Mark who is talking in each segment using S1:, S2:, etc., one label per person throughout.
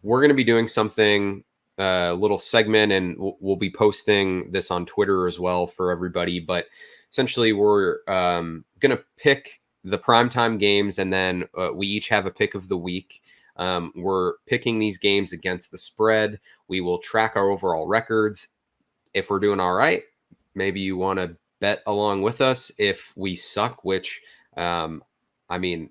S1: we're going to be doing something, a little segment, and we'll be posting this on Twitter as well for everybody. But essentially, we're going to pick the primetime games, and then we each have a pick of the week. We're picking these games against the spread. We will track our overall records. If we're doing all right, maybe you want to bet along with us. If we suck, which, I mean,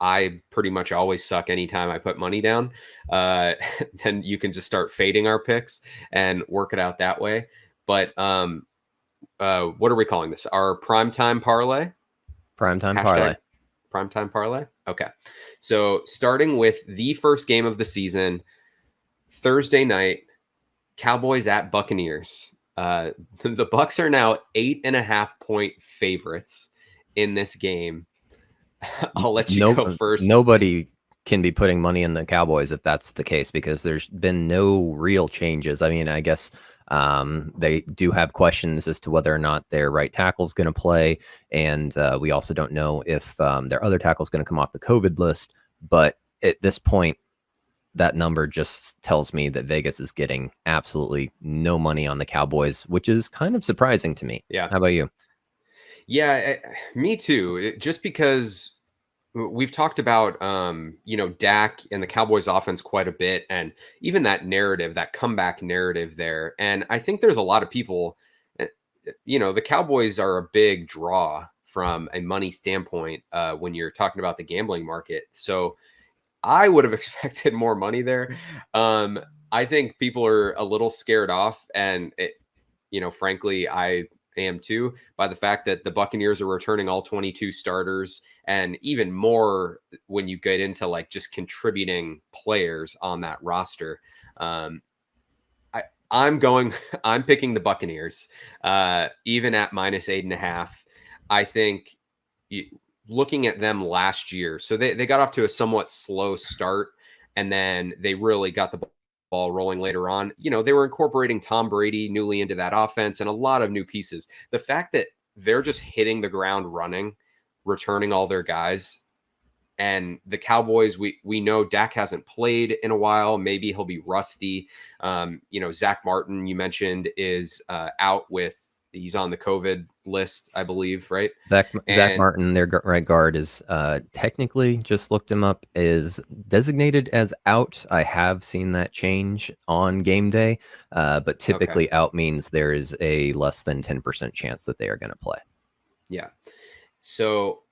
S1: I pretty much always suck anytime I put money down, then you can just start fading our picks and work it out that way. But what are we calling this? Our primetime parlay?
S2: Primetime parlay.
S1: Primetime parlay? Okay. So starting with the first game of the season, Thursday night, Cowboys at Buccaneers. The Bucs are now 8.5-point favorites in this game. I'll let you go first.
S2: Nobody can be putting money in the Cowboys if that's the case, because there's been no real changes. I mean, I guess they do have questions as to whether or not their right tackle is going to play. And we also don't know if their other tackle is going to come off the COVID list. But at this point, that number just tells me that Vegas is getting absolutely no money on the Cowboys, which is kind of surprising to me.
S1: Yeah.
S2: How about you?
S1: Yeah, me too. Just because we've talked about, Dak and the Cowboys offense quite a bit, and even that narrative, that comeback narrative there. And I think there's a lot of people, the Cowboys are a big draw from a money standpoint when you're talking about the gambling market. So I would have expected more money there. I think people are a little scared off, and frankly, I am too, by the fact that the Buccaneers are returning all 22 starters, and even more when you get into like just contributing players on that roster. I'm picking the Buccaneers, even at -8.5. I think looking at them last year, so they got off to a somewhat slow start, and then they really got the ball rolling later on. They were incorporating Tom Brady newly into that offense and a lot of new pieces. The fact that they're just hitting the ground running, returning all their guys, and the Cowboys, we know Dak hasn't played in a while. Maybe he'll be rusty. Zach Martin, you mentioned, is out he's on the COVID list, I believe, right?
S2: Zach Martin, their right guard, is technically, just looked him up, is designated as out. I have seen that change on game day, but typically out means there is a less than 10% chance that they are going to play.
S1: Yeah. So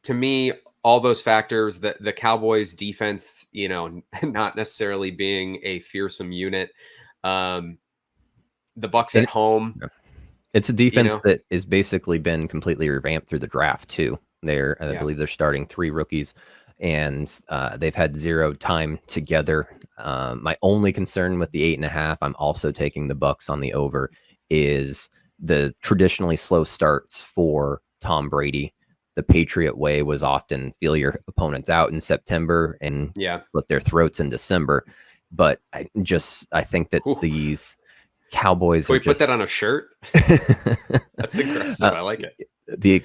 S1: to me, all those factors, the Cowboys defense, not necessarily being a fearsome unit, the Bucs at home.
S2: It's a defense that has basically been completely revamped through the draft too. I believe they're starting 3 rookies, and they've had 0 time together. My only concern with the 8.5, I'm also taking the Bucs on the over, is the traditionally slow starts for Tom Brady. The Patriot way was often feel your opponents out in September and slit their throats in December. But I think that these Cowboys.
S1: Can we put that on a shirt? That's aggressive. I like it.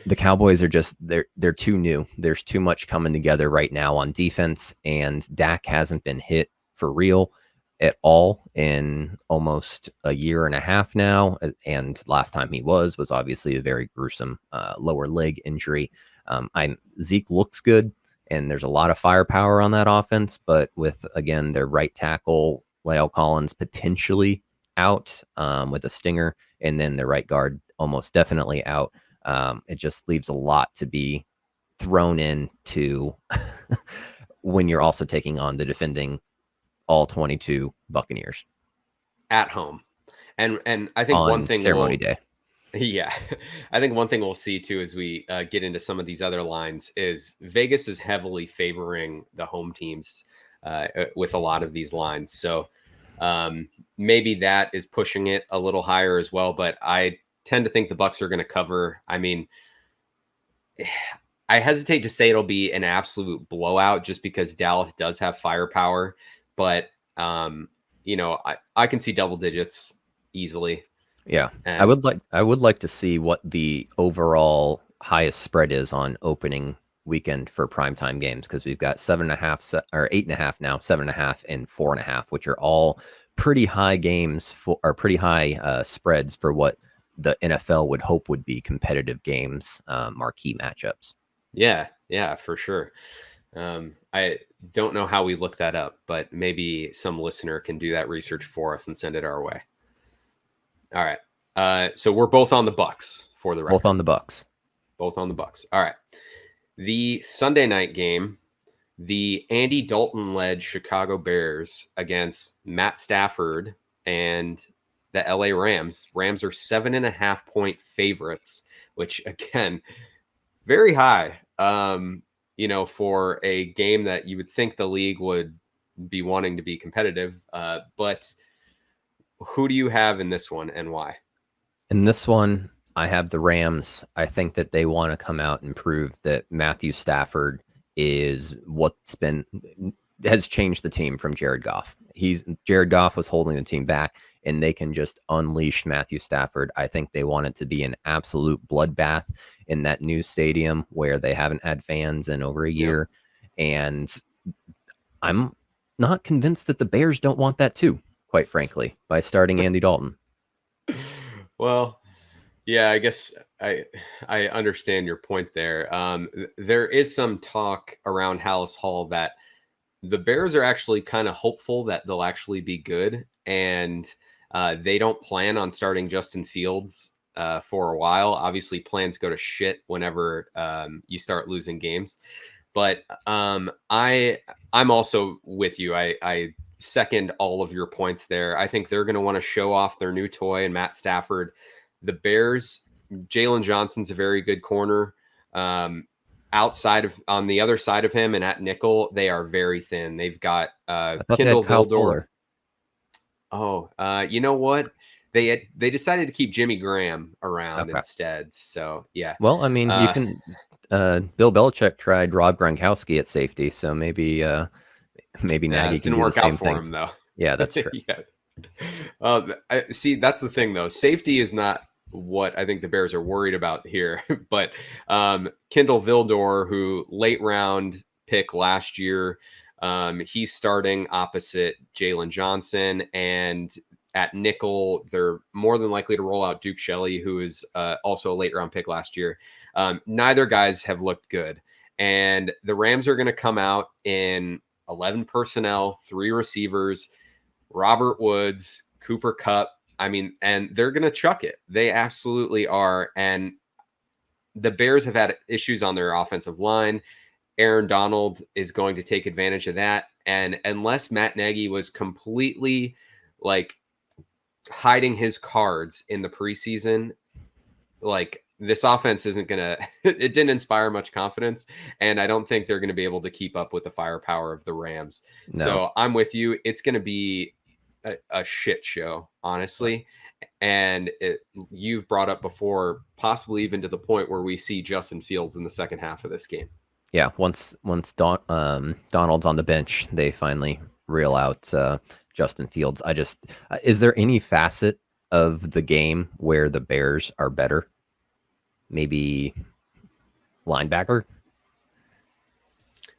S2: The Cowboys are just they're too new. There's too much coming together right now on defense, and Dak hasn't been hit for real at all in almost a year and a half now. And last time he was obviously a very gruesome lower leg injury. Zeke looks good, and there's a lot of firepower on that offense, but with, again, their right tackle La'el Collins potentially out with a stinger, and then the right guard almost definitely out. It just leaves a lot to be thrown into when you're also taking on the defending all 22 Buccaneers
S1: at home. And I think
S2: on
S1: one thing
S2: ceremony day.
S1: Yeah, I think one thing we'll see too as we get into some of these other lines is Vegas is heavily favoring the home teams with a lot of these lines. So maybe that is pushing it a little higher as well. But I tend to think the Bucs are going to cover. I mean, I hesitate to say it'll be an absolute blowout just because Dallas does have firepower. But, I can see double digits easily.
S2: Yeah, and I would like to see what the overall highest spread is on opening weekend for primetime games because we've got 7.5 or 8.5 now, 7.5 and 4.5, which are all pretty high games or pretty high spreads for what the NFL would hope would be competitive games, marquee matchups.
S1: Yeah, for sure. I don't know how we look that up, but maybe some listener can do that research for us and send it our way. All right. So we're both on the Bucs for the record.
S2: Both on the Bucs.
S1: Both on the Bucs. All right. The Sunday night game, the Andy Dalton-led Chicago Bears against Matt Stafford and the LA Rams. Rams are 7.5-point favorites, which again, very high. For a game that you would think the league would be wanting to be competitive. But who do you have in this one and why?
S2: In this one, I have the Rams. I think that they want to come out and prove that Matthew Stafford is has changed the team from Jared Goff. Jared Goff was holding the team back, and they can just unleash Matthew Stafford. I think they want it to be an absolute bloodbath in that new stadium where they haven't had fans in over a year. Yep. And I'm not convinced that the Bears don't want that too, quite frankly, by starting Andy Dalton.
S1: Well, yeah, I guess I understand your point there. There is some talk around Hallis Hall that the Bears are actually kind of hopeful that they'll actually be good, and they don't plan on starting Justin Fields for a while. Obviously, plans go to shit whenever you start losing games. But I'm also with you. I second all of your points there. I think they're going to want to show off their new toy and Matt Stafford. The Bears, Jalen Johnson's a very good corner. On the other side of him and at nickel, they are very thin. They've got Kindle Vildor. Oh, you know what? They decided to keep Jimmy Graham around instead. So yeah.
S2: Well, I mean, you can. Bill Belichick tried Rob Gronkowski at safety, so maybe Nagy can do the same thing. Didn't work out for
S1: him though.
S2: Yeah, that's true.
S1: Yeah. See, that's the thing though. Safety is not what I think the Bears are worried about here. But Kindle Vildor, who late round pick last year, he's starting opposite Jalen Johnson, and at nickel, they're more than likely to roll out Duke Shelley, who is also a late round pick last year. Neither guys have looked good, and the Rams are going to come out in 11 personnel, 3 receivers, Robert Woods, Cooper Kupp. I mean, and they're going to chuck it. They absolutely are. And the Bears have had issues on their offensive line. Aaron Donald is going to take advantage of that. And unless Matt Nagy was completely like hiding his cards in the preseason, like this offense isn't going to, it didn't inspire much confidence. And I don't think they're going to be able to keep up with the firepower of the Rams. No. So I'm with you. It's going to be a shit show, honestly. And you've brought up before, possibly even to the point where we see Justin Fields in the second half of this game.
S2: Yeah, once Donald's on the bench, they finally reel out Justin Fields. Is there any facet of the game where the Bears are better? Maybe linebacker?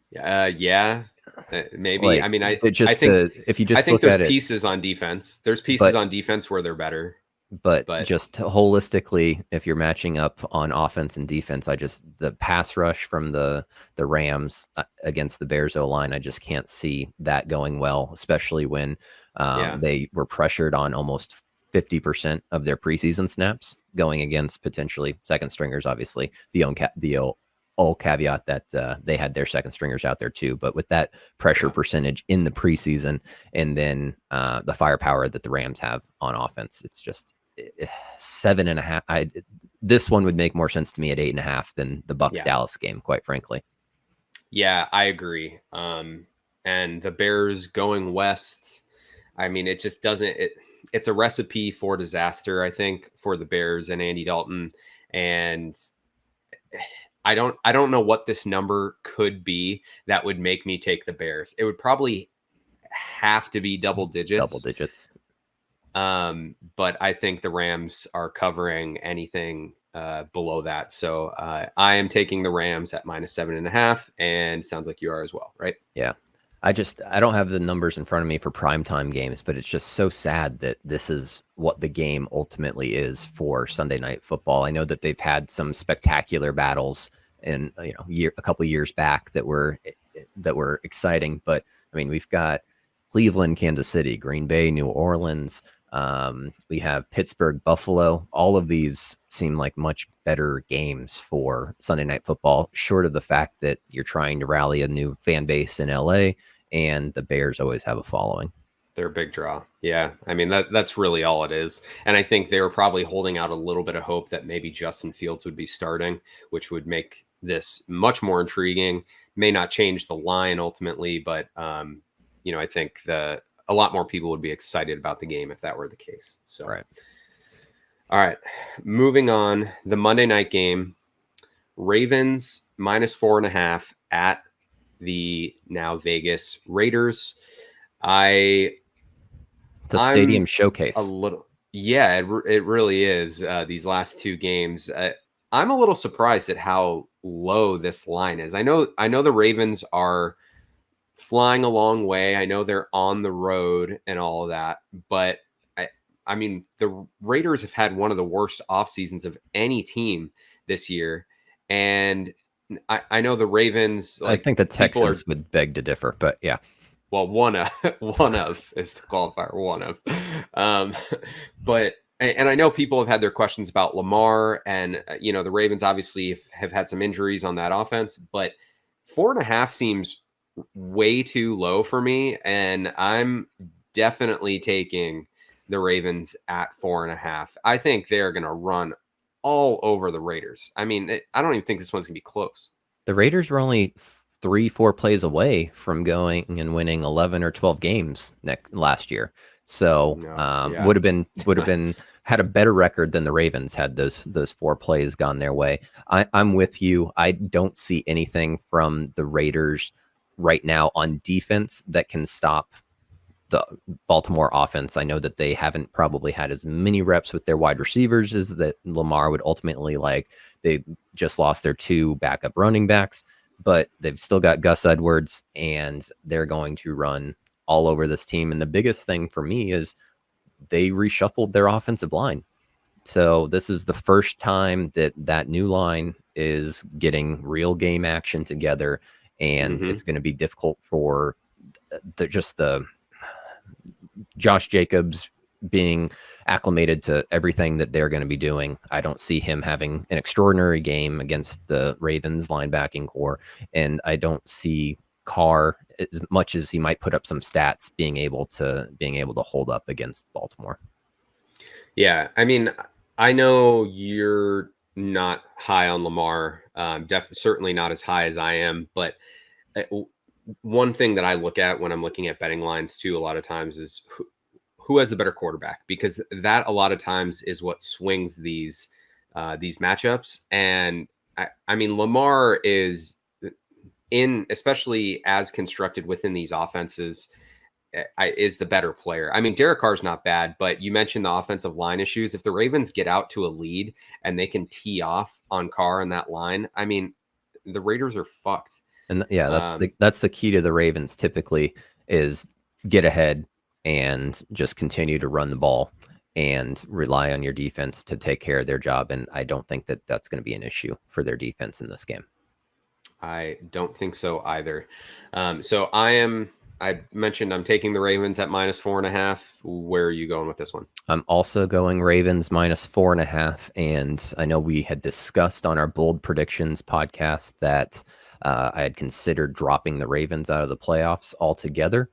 S1: Yeah. Maybe. I mean, I think
S2: if you just look at
S1: there's pieces on defense. There's pieces on defense where they're better.
S2: But just holistically, if you're matching up on offense and defense, the pass rush from the Rams against the Bears O-line, I just can't see that going well, especially when they were pressured on almost 50% of their preseason snaps going against potentially second stringers. Obviously, the all caveat that they had their second stringers out there too, but with that pressure percentage in the preseason and then the firepower that the Rams have on offense, it's just 7.5. This one would make more sense to me at 8.5 than the Bucs Dallas game, quite frankly.
S1: Yeah, I agree. And the Bears going west, I mean, it just doesn't. It's a recipe for disaster, I think, for the Bears and Andy Dalton. And I don't know what this number could be that would make me take the Bears. It would probably have to be double digits. But I think the Rams are covering anything below that. So I am taking the Rams at -7.5, and sounds like you are as well, right?
S2: Yeah. I don't have the numbers in front of me for primetime games, but it's just so sad that this is what the game ultimately is for Sunday Night Football. I know that they've had some spectacular battles in a couple of years back that were exciting, but I mean we've got Cleveland, Kansas City, Green Bay, New Orleans. We have Pittsburgh, Buffalo. All of these seem like much better games for Sunday Night Football, short of the fact that you're trying to rally a new fan base in LA, and the Bears always have a following.
S1: They're a big draw. Yeah. I mean, that's really all it is. And I think they were probably holding out a little bit of hope that maybe Justin Fields would be starting, which would make this much more intriguing. May not change the line ultimately, but I think a lot more people would be excited about the game if that were the case. So,
S2: Right.
S1: All right, moving on. The Monday night game, Ravens -4.5 at the now Vegas Raiders.
S2: It's a stadium
S1: I'm
S2: showcase.
S1: a little, yeah, it really is. These last two games, I'm a little surprised at how low this line is. I know the Ravens are flying a long way. I know they're on the road and all of that, but I mean, the Raiders have had one of the worst off seasons of any team this year, and I know the Ravens,
S2: I
S1: like,
S2: think the
S1: people are,
S2: Texans would beg to differ, but yeah.
S1: well, one of one of is the qualifier, one of, um, but and I know people have had their questions about Lamar, and the Ravens obviously have had some injuries on that offense, but 4.5 seems way too low for me, and I'm definitely taking the Ravens at 4.5. I think they're going to run all over the Raiders. I mean, I don't even think this one's going to be close.
S2: The Raiders were only 3-4 plays away from going and winning 11 or 12 games last year. So
S1: No, yeah.
S2: would have been had a better record than the Ravens had those 4 plays gone their way. I'm with you. I don't see anything from the Raiders right now on defense that can stop the Baltimore offense. I know that they haven't probably had as many reps with their wide receivers as that Lamar would ultimately like. They just lost their 2 backup running backs, but they've still got Gus Edwards, and they're going to run all over this team. And the biggest thing for me is they reshuffled their offensive line. So this is the first time that new line is getting real game action together, and
S1: Mm-hmm.
S2: it's going to be difficult for the Josh Jacobs being acclimated to everything that they're going to be doing. I don't see him having an extraordinary game against the Ravens linebacking core, and I don't see Carr, as much as he might put up some stats, being able to hold up against Baltimore.
S1: Yeah, I mean, I know you're not high on Lamar, certainly not as high as I am, but uh, one thing that I look at when I'm looking at betting lines too, a lot of times, is who has the better quarterback, because that a lot of times is what swings these matchups. And I mean, Lamar is especially as constructed within these offenses, is the better player. I mean, Derek Carr's not bad, but you mentioned the offensive line issues. If the Ravens get out to a lead and they can tee off on Carr on that line, I mean, the Raiders are fucked.
S2: And yeah, that's the key to the Ravens typically, is get ahead and just continue to run the ball and rely on your defense to take care of their job. And I don't think that that's going to be an issue for their defense in this game.
S1: I don't think so either. So I mentioned I'm taking the Ravens at -4.5. Where are you going with this one?
S2: I'm also going Ravens -4.5. And I know we had discussed on our bold predictions podcast that I had considered dropping the Ravens out of the playoffs altogether.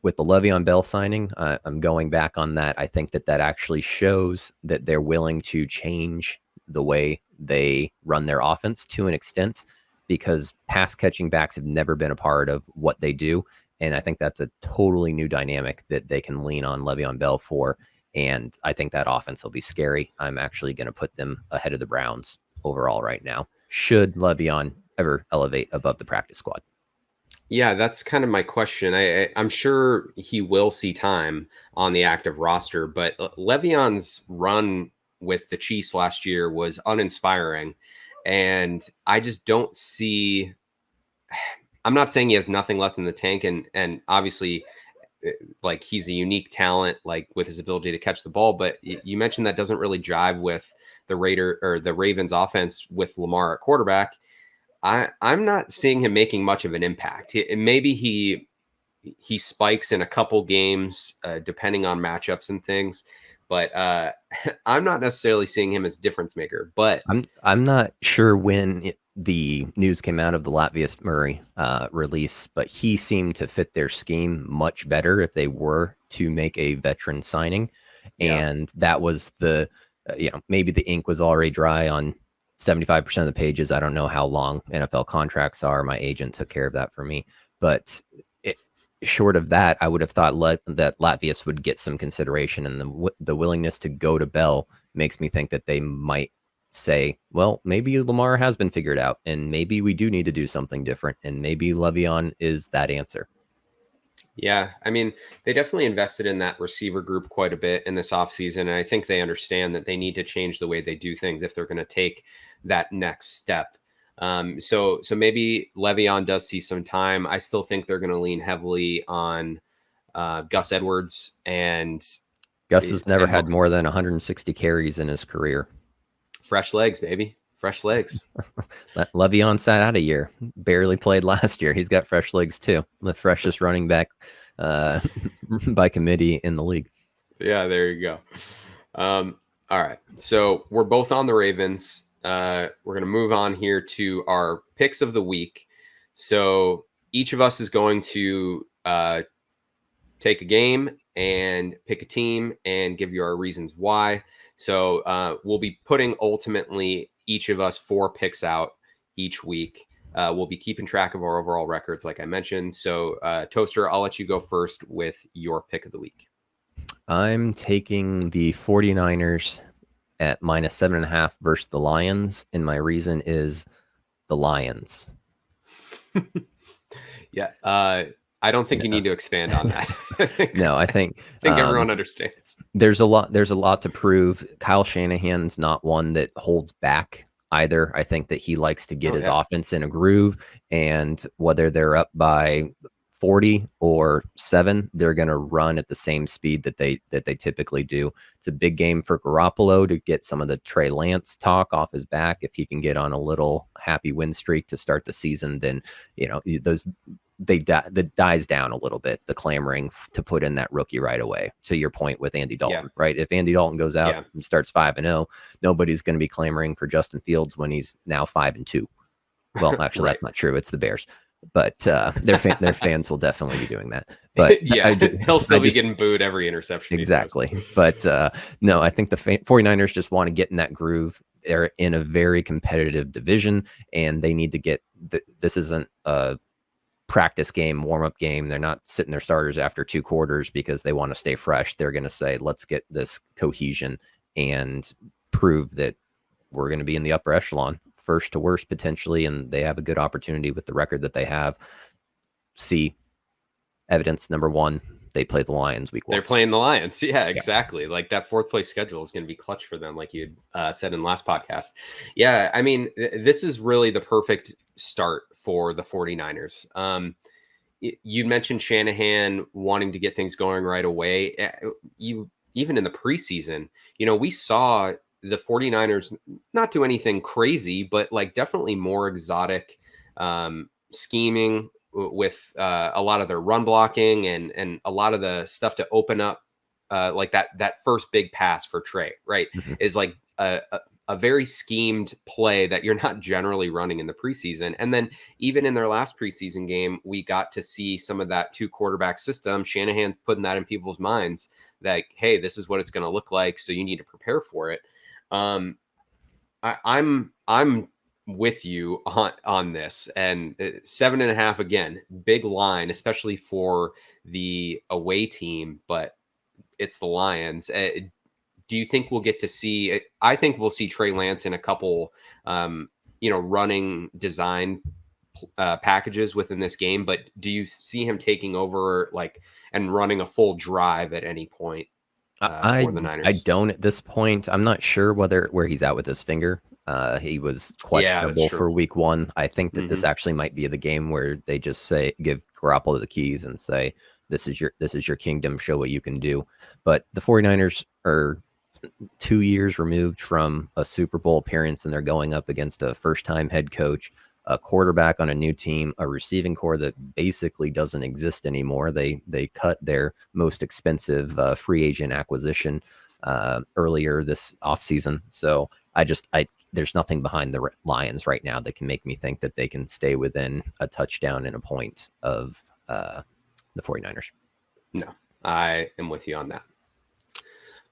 S2: With the Le'Veon Bell signing, I'm going back on that. I think that actually shows that they're willing to change the way they run their offense to an extent, because pass catching backs have never been a part of what they do. And I think that's a totally new dynamic that they can lean on Le'Veon Bell for. And I think that offense will be scary. I'm actually going to put them ahead of the Browns overall right now, should Le'Veon ever elevate above the practice squad.
S1: Yeah, that's kind of my question. I'm sure he will see time on the active roster, but Le'Veon's run with the Chiefs last year was uninspiring. And I just don't see, I'm not saying he has nothing left in the tank. And obviously, like, he's a unique talent, like with his ability to catch the ball. But you mentioned that doesn't really jive with the Ravens offense with Lamar at quarterback. I'm not seeing him making much of an impact. Maybe he spikes in a couple games, depending on matchups and things. But I'm not necessarily seeing him as difference maker. But
S2: I'm not sure when the news came out of the Latvius Murray release, but he seemed to fit their scheme much better if they were to make a veteran signing.
S1: yeah,
S2: And that was maybe the ink was already dry on 75% of the pages. I don't know how long NFL contracts are. My agent took care of that for me. But short of that, I would have thought that Latvius would get some consideration, and the willingness to go to Bell makes me think that they might say, well, maybe Lamar has been figured out, and maybe we do need to do something different, and maybe Le'Veon is that answer.
S1: Yeah, I mean, they definitely invested in that receiver group quite a bit in this offseason, and I think they understand that they need to change the way they do things if they're going to take that next step. So maybe Le'Veon does see some time. I still think they're going to lean heavily on Gus Edwards, and
S2: Gus has never had more than 160 carries in his career.
S1: Fresh legs, baby. Fresh legs.
S2: Le'Veon sat out a year, barely played last year. He's got fresh legs too. The freshest running back by committee in the league.
S1: Yeah, there you go. All right. So we're both on the Ravens. We're going to move on here to our picks of the week. So each of us is going to take a game and pick a team and give you our reasons why. So we'll be putting ultimately each of us 4 picks out each week. We'll be keeping track of our overall records, like I mentioned. So Toaster, I'll let you go first with your pick of the week.
S2: I'm taking the 49ers at -7.5 versus the Lions. And my reason is the Lions.
S1: Yeah. I don't think you need to expand on that.
S2: No, I think
S1: everyone understands.
S2: There's a lot to prove. Kyle Shanahan's not one that holds back either. I think that he likes to get his offense in a groove, and whether they're up by 40 or 7, they're going to run at the same speed that they typically do. It's a big game for Garoppolo to get some of the Trey Lance talk off his back. If he can get on a little happy win streak to start the season, then that dies down a little bit, the clamoring to put in that rookie right away. To your point with Andy Dalton, right? If Andy Dalton goes out and starts 5-0, nobody's going to be clamoring for Justin Fields when he's now 5-2. Well, actually, That's not true. It's the Bears, but their fans will definitely be doing that. But
S1: he'll still be getting booed every interception.
S2: Exactly. But no, I think the 49ers just want to get in that groove. They're in a very competitive division, and they need to get this isn't a practice game, warm-up game. They're not sitting their starters after 2 quarters because they want to stay fresh. They're going to say, let's get this cohesion and prove that we're going to be in the upper echelon, first to worst potentially, and they have a good opportunity with the record that they have. See evidence number 1, they play the Lions week 1.
S1: They're playing the Lions. Yeah, exactly. Yeah. Like that 4th place schedule is going to be clutch for them, like you said in the last podcast. Yeah, I mean, this is really the perfect start for the 49ers. You mentioned Shanahan wanting to get things going right away. Even in the preseason, we saw the 49ers not do anything crazy, but like definitely more exotic scheming with a lot of their run blocking and a lot of the stuff to open up like that first big pass for Trey, right? Mm-hmm. Is like a very schemed play that you're not generally running in the preseason. And then even in their last preseason game, we got to see some of that 2 quarterback system. Shanahan's putting that in people's minds that, hey, this is what it's going to look like. So you need to prepare for it. I'm with you on this, and 7.5 again, big line, especially for the away team, but it's the Lions. Do you think we'll get to see it? I think we'll see Trey Lance in a couple, running design packages within this game, but do you see him taking over and running a full drive at any point?
S2: I
S1: for the
S2: I
S1: Niners.
S2: don't at this point. I'm not sure where he's at with his finger. He was
S1: Yeah, that's
S2: questionable
S1: true.
S2: for week 1. I think that this
S1: Hmm.
S2: actually might be the game where they just say give Garoppolo the keys and say this is your kingdom, show what you can do. But the 49ers are 2 years removed from a Super Bowl appearance, and they're going up against a first-time head coach, a quarterback on a new team, a receiving core that basically doesn't exist anymore. They cut their most expensive free agent acquisition earlier this offseason. So I there's nothing behind the Lions right now that can make me think that they can stay within a touchdown and a point of the 49ers.
S1: No, I am with you on that.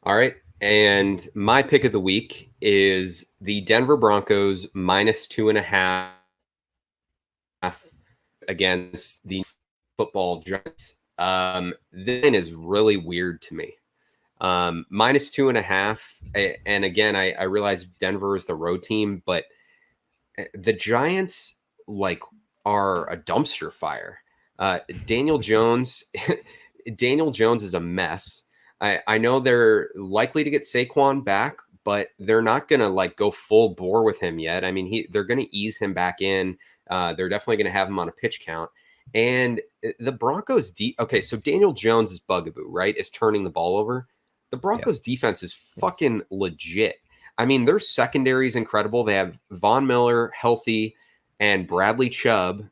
S1: All right. And my pick of the week is the Denver Broncos -2.5 against the football Giants. This is really weird to me. -2.5. And again, I realize Denver is the road team, but the Giants like are a dumpster fire. Daniel Jones, Daniel Jones is a mess. I know they're likely to get Saquon back, but they're not gonna like go full bore with him yet. I mean, they're gonna ease him back in. They're definitely gonna have him on a pitch count. And the Broncos, okay, so Daniel Jones' bugaboo, right, is turning the ball over. The
S2: Yeah.
S1: Broncos defense is
S2: Yes.
S1: fucking legit. I mean, their secondary is incredible. They have Von Miller healthy and Bradley Chubb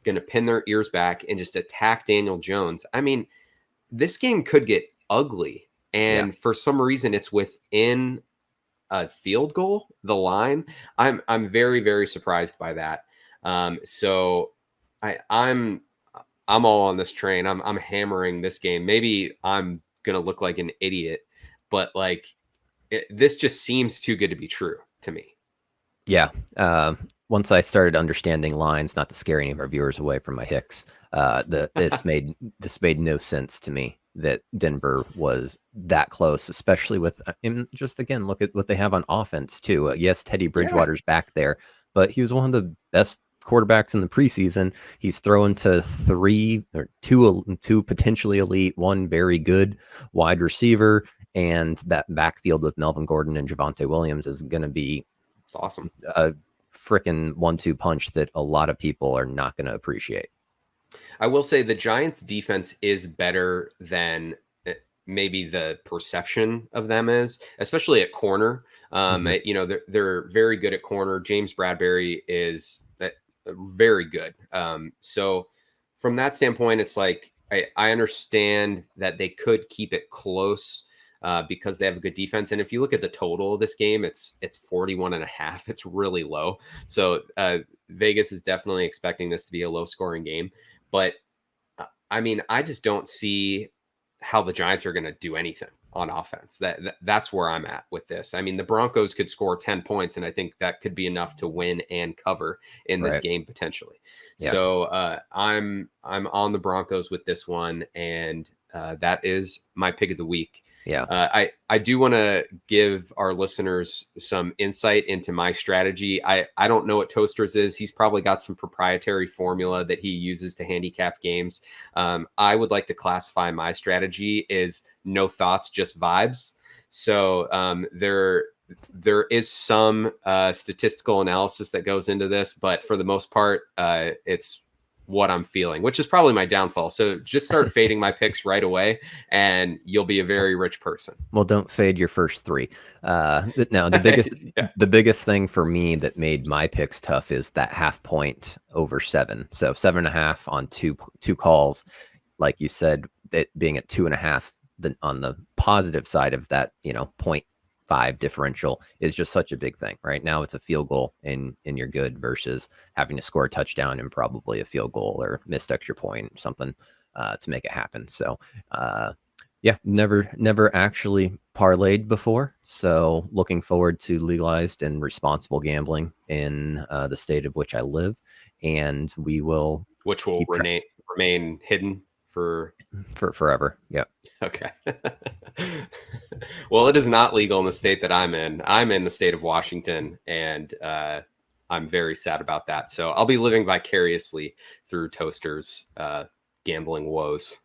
S1: going to pin their ears back and just attack Daniel Jones. I mean, this game could get ugly.
S2: Yeah.
S1: And for some reason, it's within a field goal, the line. I'm very, very surprised by that. So I'm all on this train. I'm hammering this game. Maybe I'm gonna look like an idiot, but like this just seems too good to be true to me.
S2: Yeah. Once I started understanding lines, not to scare any of our viewers away from my Hicks, this made no sense to me that Denver was that close, especially with and just again look at what they have on offense too. Yes, Teddy
S1: Yeah,
S2: Bridgewater's back there, but he was one of the best quarterbacks in the preseason. He's throwing to two potentially elite, one very good wide receiver, and that backfield with Melvin Gordon and Javonte Williams is going to be
S1: it's awesome.
S2: a freaking 1-2 punch that a lot of people are not going to appreciate.
S1: I will say the Giants' defense is better than maybe the perception of them is, especially at corner.
S2: Mm-hmm.
S1: They're very good at corner. James Bradbury is very good. So from that standpoint, it's like I understand that they could keep it close. Because they have a good defense. And if you look at the total of this game, it's 41.5. It's really low. So Vegas is definitely expecting this to be a low scoring game. But I mean, I just don't see how the Giants are going to do anything on offense. That's where I'm at with this. I mean, the Broncos could score 10 points, and I think that could be enough to win and cover in this
S2: Right.
S1: game potentially.
S2: Yeah.
S1: So I'm on the Broncos with this one, and that is my pick of the week.
S2: Yeah.
S1: I do want to give our listeners some insight into my strategy. I don't know what Toaster's is. He's probably got some proprietary formula that he uses to handicap games. I would like to classify my strategy as no thoughts, just vibes. So there is some statistical analysis that goes into this, but for the most part, it's what I'm feeling, which is probably my downfall. So just start fading my picks right away, and you'll be a very rich person.
S2: Well, don't fade your first three. No,
S1: Yeah.
S2: the biggest thing for me that made my picks tough is that half point over 7. So 7.5 on two calls, like you said, it being at 2.5. On the positive side of that, 0.5 differential is just such a big thing. Right now, it's a field goal and you're good versus having to score a touchdown and probably a field goal or missed extra point, something to make it happen. So, yeah, never actually parlayed before. So looking forward to legalized and responsible gambling in the state of which I live, and we will
S1: Which will remain hidden for
S2: forever. Yeah.
S1: Okay. Well, it is not legal in the state that I'm in. I'm in the state of Washington, and I'm very sad about that. So I'll be living vicariously through Toaster's gambling woes.